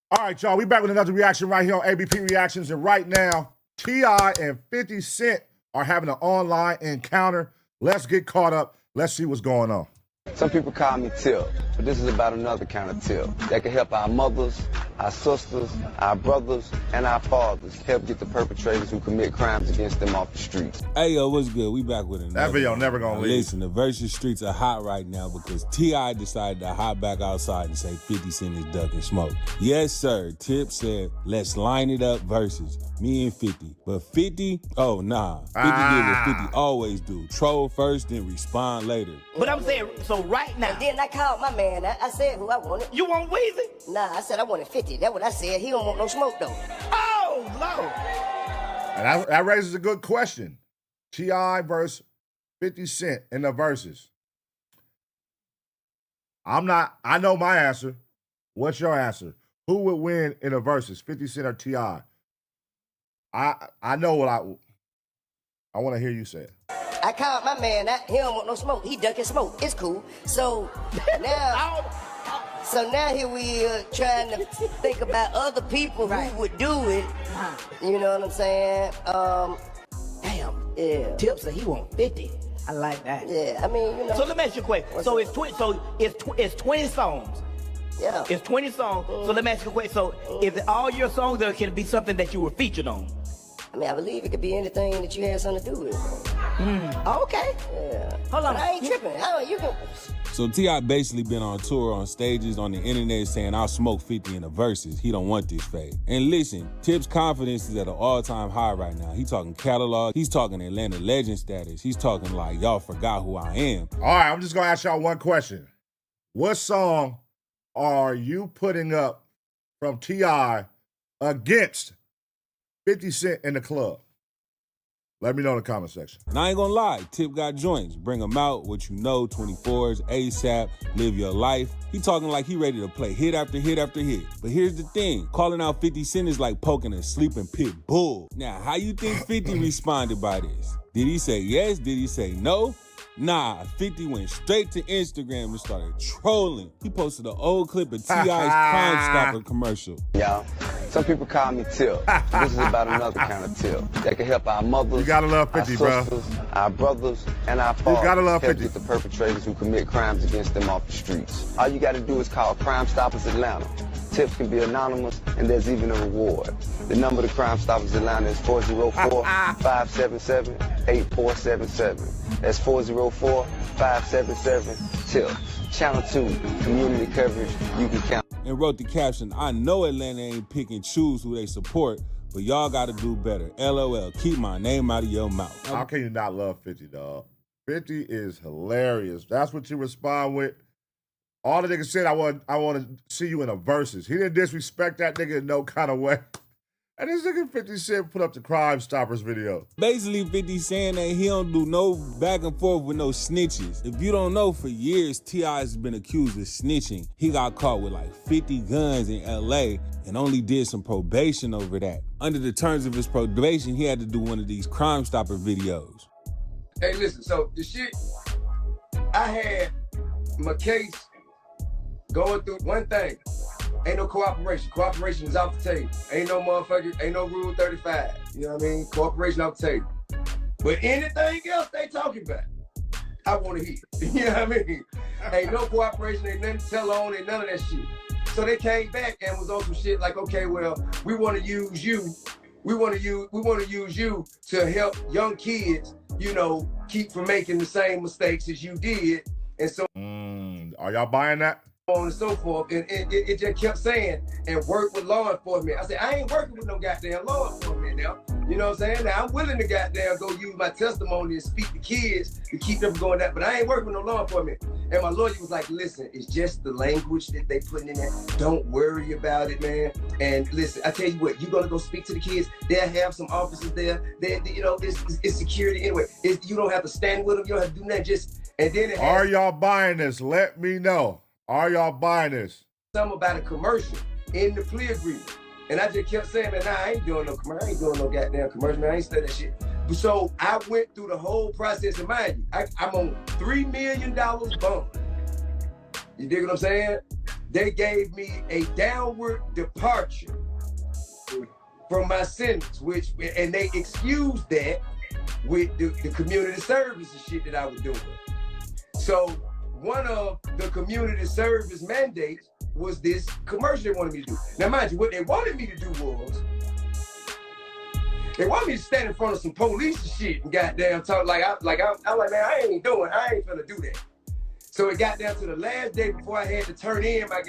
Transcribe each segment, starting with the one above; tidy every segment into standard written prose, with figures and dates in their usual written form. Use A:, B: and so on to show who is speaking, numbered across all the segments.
A: All right, y'all, we back with another reaction right here on ABP Reactions, and right now, T.I. and 50 Cent are having an online encounter. Let's get caught up. Let's see what's going on.
B: Some people call me Tip, but this is about another kind of tip that can help our mothers, our sisters, our brothers, and our fathers help get the perpetrators who commit crimes against them off the streets.
C: Hey, yo, what's good? We back with another.
A: That video never gonna leave.
C: Listen, the Verzuz streets are hot right now because T.I. decided to hop back outside and say 50 Cent is ducking smoke. Yes, sir. Tip said, let's line it up Verzuz. Me and 50. But 50? Oh, nah. 50 did what 50 always do. Troll first, then respond later.
D: But I'm saying, so right now.
E: And then I called my man. I said who I wanted.
D: You want Weezy?
E: Nah, I said I wanted 50. That's what I said. He don't want no smoke, though.
D: Oh, Lord.
A: And that raises a good question. T.I. versus 50 Cent in the Verzuz. I know my answer. What's your answer? Who would win in a Verzuz, 50 Cent or T.I.? I know what I want to hear you say it.
E: I called my man. He don't want no smoke. He ducking smoke. It's cool. So now here we are trying to think about other people who would do it. You know what I'm saying?
D: Damn.
E: Yeah.
D: Tip said he want 50. I like that.
E: Yeah, I mean, you know.
D: So let me ask you a question. So it's 20 songs.
E: Yeah.
D: It's 20 songs. So let me ask you a question. So is it all your songs, or can it be something that you were featured on?
E: I mean, I believe it could be anything that you had something to do with.
D: Okay.
E: Yeah.
D: Hold on.
E: But I ain't tripping. You can.
C: So T.I. basically been on tour, on stages, on the internet saying, I'll smoke 50 in the Verzuz. He don't want this fade. And listen, Tip's confidence is at an all-time high right now. He talking catalog. He's talking Atlanta legend status. He's talking like, y'all forgot who I am.
A: All right, I'm just going to ask y'all one question. What song are you putting up from T.I. against 50 Cent in the club? Let me know in the comment section.
C: And I ain't gonna lie, Tip got joints. Bring them out, what you know, 24s, ASAP, live your life. He talking like he ready to play hit after hit after hit. But here's the thing, calling out 50 Cent is like poking a sleeping pit bull. Now, how you think 50 responded by this? Did he say yes? Did he say no? Nah, 50 went straight to Instagram and started trolling. He posted an old clip of T.I.'s Crimestoppers commercial.
B: Y'all, some people call me Tip. This is about another kind of tip that can help our mothers,
A: You gotta love 50,
B: our sisters, our brothers, and our fathers
A: gotta love
B: help
A: 50.
B: get the perpetrators who commit crimes against them off the streets. All you gotta do is call Crimestoppers Atlanta. Tips can be anonymous, and there's even a reward. The number to Crimestoppers Atlanta is 404-577-8477. That's 404-577-TIPS. Channel 2, community coverage you can count.
C: And wrote the caption, I know Atlanta ain't pick and choose who they support, but y'all gotta do better. LOL, keep my name out of your mouth.
A: How can you not love 50, dog? 50 is hilarious. That's what you respond with. All the nigga said, I want to see you in a Verzuz. He didn't disrespect that nigga in no kind of way. And this nigga 50 Cent put up the Crimestoppers video.
C: Basically, 50 saying that he don't do no back and forth with no snitches. If you don't know, for years, T.I. has been accused of snitching. He got caught with like 50 guns in L.A. and only did some probation over that. Under the terms of his probation, he had to do one of these Crimestopper videos.
F: Hey, listen, so the shit, I had my case going through one thing. Ain't no cooperation. Cooperation is off the table. Ain't no motherfucker, ain't no Rule 35. You know what I mean? Cooperation off the table. But anything else they talking about, I want to hear. You know what I mean? Ain't no cooperation, ain't nothing to tell on, ain't none of that shit. So they came back and was on some shit like, okay, well, we want to use you. We want to use you to help young kids, you know, keep from making the same mistakes as you did. And so
A: are y'all buying that?
F: On and so forth, and it just kept saying, and work with law enforcement. I said, I ain't working with no goddamn law enforcement now. You know what I'm saying? Now, I'm willing to goddamn go use my testimony and speak to kids to keep them from going that, but I ain't working with no law enforcement. And my lawyer was like, listen, it's just the language that they putting in there. Don't worry about it, man. And listen, I tell you what, you're gonna go speak to the kids. They'll have some officers there. You know, it's security anyway. You don't have to stand with them. You don't have to do nothing. And then
A: are y'all buying this? Let me know. Are y'all buying this?
F: Something about a commercial in the plea agreement. And I just kept saying, man, nah, I ain't doing no commercial. I ain't doing no goddamn commercial, man. I ain't studying that shit. So I went through the whole process, and mind you, I'm on $3 million bond. You dig what I'm saying? they gave me a downward departure from my sentence, and they excused that with the community service and shit that I was doing. So one of the community service mandates was this commercial they wanted me to do. Now, mind you, what they wanted me to do was, they wanted me to stand in front of some police and shit and goddamn talk I'm like, man, I ain't finna do that. So it got down to the last day before I had to turn in my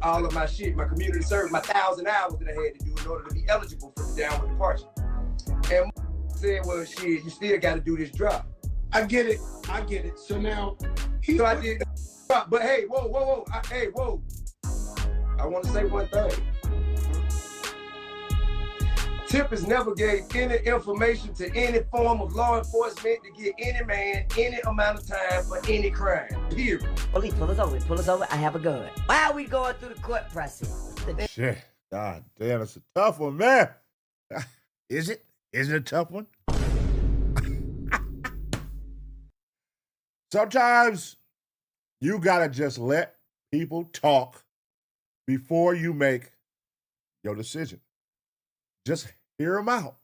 F: all of my shit, my community service, my 1,000 hours that I had to do in order to be eligible for the downward departure. And said, well, shit, you still got to do this drop.
G: I get it. So now,
F: I did. But hey, whoa. I want to say one thing. Tip has never gave any information to any form of law enforcement to get any man any amount of time for any crime, period.
E: Police, pull us over, I have a gun. Why are we going through the court process?
A: Shit. God damn, it's a tough one, man. Is it? Is it a tough one? Sometimes you gotta just let people talk before you make your decision. Just hear them out,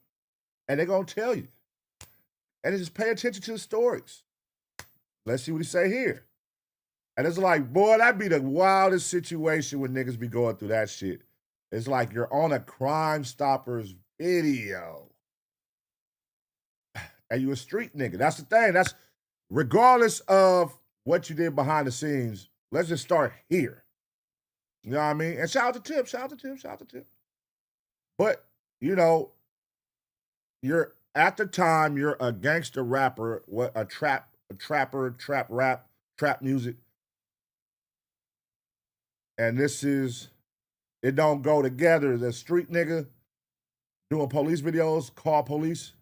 A: and they're gonna tell you. And just pay attention to the stories. Let's see what he say here. And it's like, boy, that'd be the wildest situation when niggas be going through that shit. It's like you're on a Crimestoppers video. And you a street nigga. That's the thing. That's regardless of what you did behind the scenes, let's just start here. You know what I mean? And shout out to Tip. But, you know, you're at the time, you're a gangster rapper, trap rap, trap music. And this is, it don't go together. The street nigga doing police videos, call police,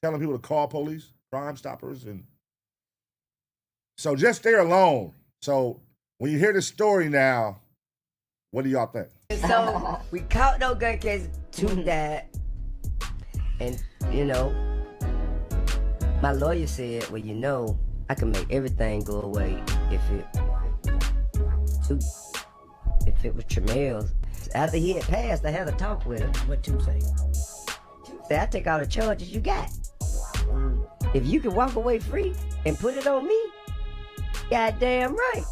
A: telling people to call police, Crimestoppers. And so just there alone. So when you hear this story now, what do y'all think?
E: So we caught no gun case, 2 died. And, you know, my lawyer said, well, you know, I can make everything go away if it was Tramel's. After he had passed, I had a talk with him.
D: What Two say?
E: Two said, I take all the charges you got. If you can walk away free and put it on me, goddamn right.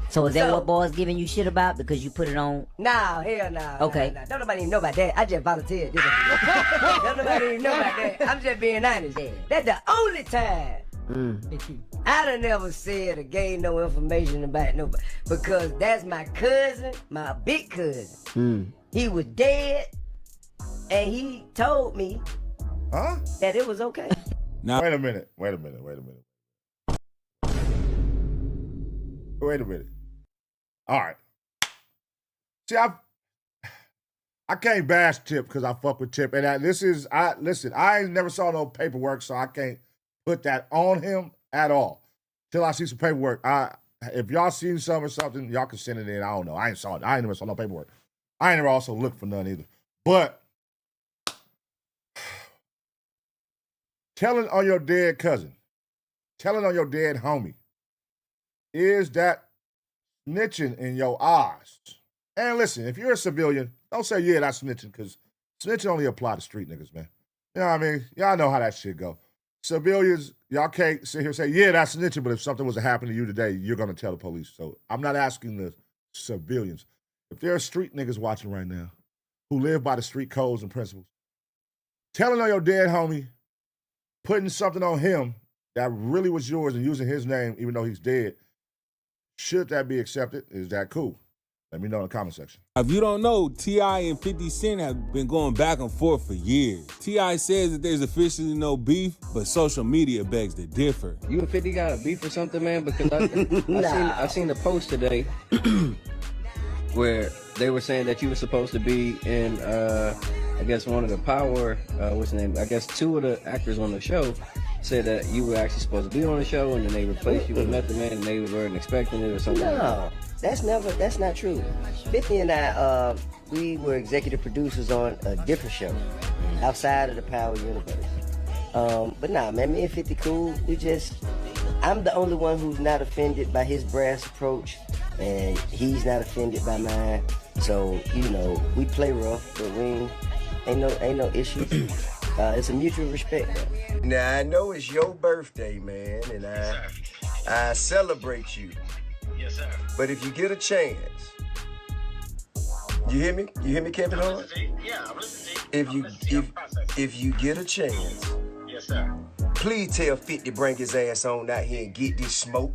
H: So is that what boys giving you shit about because you put it on?
E: Nah, hell nah.
H: Okay.
E: Nah. Don't nobody even know about that. I just volunteered. Don't nobody even know about that. I'm just being honest. That's the only time I done never said or gave no information about nobody, because that's my cousin, my big cousin. He was dead, and he told me that it was okay.
C: Now,
A: Wait a minute. All right. See, I can't bash Tip because I fuck with Tip. And I ain't never saw no paperwork, so I can't put that on him at all. Till I see some paperwork. If y'all seen some or something, y'all can send it in. I don't know. I ain't saw it. I ain't never saw no paperwork. I ain't never also looked for none either. But telling on your dead cousin, telling on your dead homie, is that snitching in your eyes? And listen, if you're a civilian, don't say, yeah, that's snitching, because snitching only apply to street niggas, man. You know what I mean? Y'all know how that shit go. Civilians, y'all can't sit here and say, yeah, that's snitching, but if something was to happen to you today, you're going to tell the police. So I'm not asking the civilians. If there are street niggas watching right now who live by the street codes and principles, telling on your dead homie, putting something on him that really was yours and using his name even though he's dead, should that be accepted? Is that cool? Let me know in the comment section.
C: if you don't know, T.I. and 50 Cent have been going back and forth for years. T.I. says that there's officially no beef, but social media begs to differ.
I: You and 50 got a beef or something, man? Because I seen the post today where they were saying that you were supposed to be in, I guess one of the Power, what's the name? I guess 2 of the actors on the show said that you were actually supposed to be on the show, and then they replaced you with Method Man, and they weren't expecting it or something.
E: No, that's not true. 50 and I, we were executive producers on a different show outside of the Power universe. But nah, man, me and 50 cool. I'm the only one who's not offended by his brass approach, and he's not offended by mine. So, you know, we play rough, but ain't no issues. It's a mutual respect, though.
F: Now, I know it's your birthday, man, and I celebrate you.
J: Yes, sir.
F: But if you get a chance, you hear me? You hear me, Kevin Hart?
J: Yeah, I'm listening.
F: If you get a chance,
J: Yes, sir.
F: please tell 50 bring his ass on out here and get this smoke.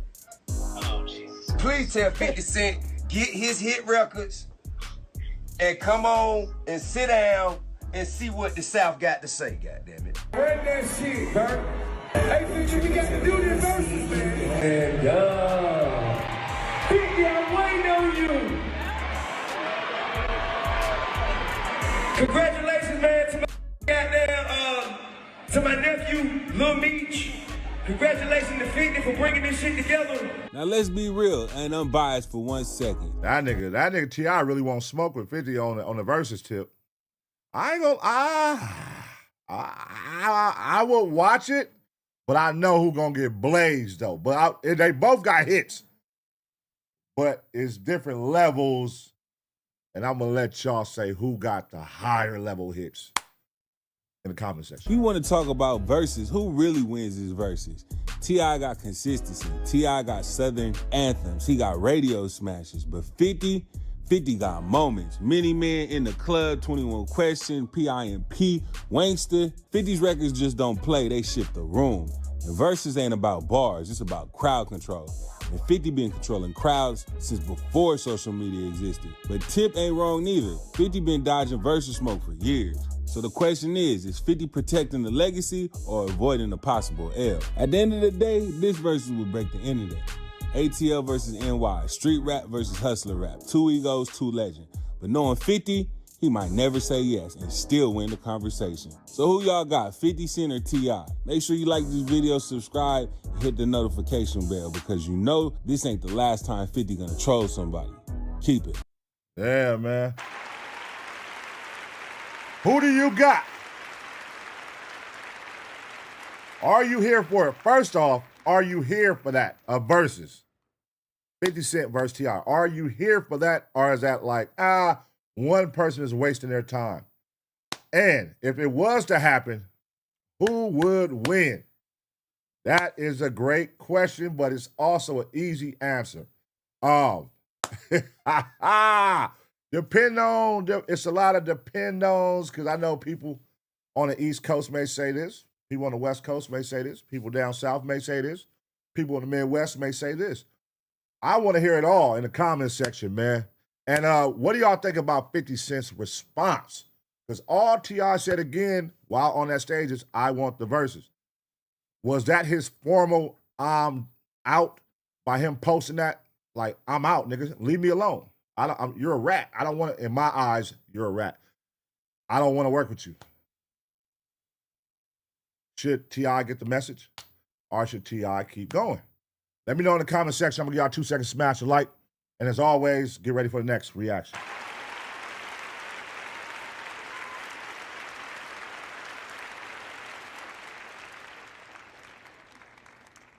J: Oh, Jesus.
F: Please tell 50 Cent get his hit records and come on and sit down and see what the South got to say, goddammit.
G: Heard that shit, Bert. Hey, 50, we got to do this versus, man. And, 50, I'm waiting on you. Congratulations, man, to my goddamn, to my nephew, Lil Meech. Congratulations to 50 for bringing this shit together.
C: Now let's be real and unbiased for 1 second.
A: That nigga T.I. really won't smoke with 50 on the Verzuz tip. I ain't gonna, I will watch it, but I know who gonna get blazed though. But they both got hits, but it's different levels, and I'm gonna let y'all say who got the higher level hits in the comment section.
C: We want to talk about verses. Who really wins his verses? T.I. got consistency. T.I. got Southern anthems. He got radio smashes. But 50 got moments. Many Men in the Club, 21 Question, PIMP, Wankster. 50's records just don't play. They shift the room. And verses ain't about bars. It's about crowd control. And 50 been controlling crowds since before social media existed. But Tip ain't wrong neither. 50 been dodging versus smoke for years. So the question is 50 protecting the legacy or avoiding a possible L? At the end of the day, this versus will break the internet. ATL versus NY, street rap versus hustler rap, 2 egos, 2 legends. But knowing 50, he might never say yes and still win the conversation. So who y'all got, 50 Cent or T.I.? Make sure you like this video, subscribe, and hit the notification bell because you know this ain't the last time 50 gonna troll somebody. Keep it.
A: Yeah, man. Who do you got? Are you here for it? First off, are you here for that? A versus 50 Cent versus T.I. Are you here for that? Or is that like, one person is wasting their time? And if it was to happen, who would win? That is a great question, but it's also an easy answer. It's a lot of depend-ons, because I know people on the East Coast may say this, people on the West Coast may say this, people down South may say this, people in the Midwest may say this. I want to hear it all in the comment section, man. And what do y'all think about 50 Cent's response? Because all T.I. said again while on that stage is, I want the verses. Was that his formal out by him posting that? Like, I'm out, nigga. Leave me alone. You're a rat. I don't want to, in my eyes, you're a rat. I don't want to work with you. Should T.I. get the message? Or should T.I. keep going? Let me know in the comment section. I'm going to give y'all 2 seconds to smash a like. And as always, get ready for the next reaction.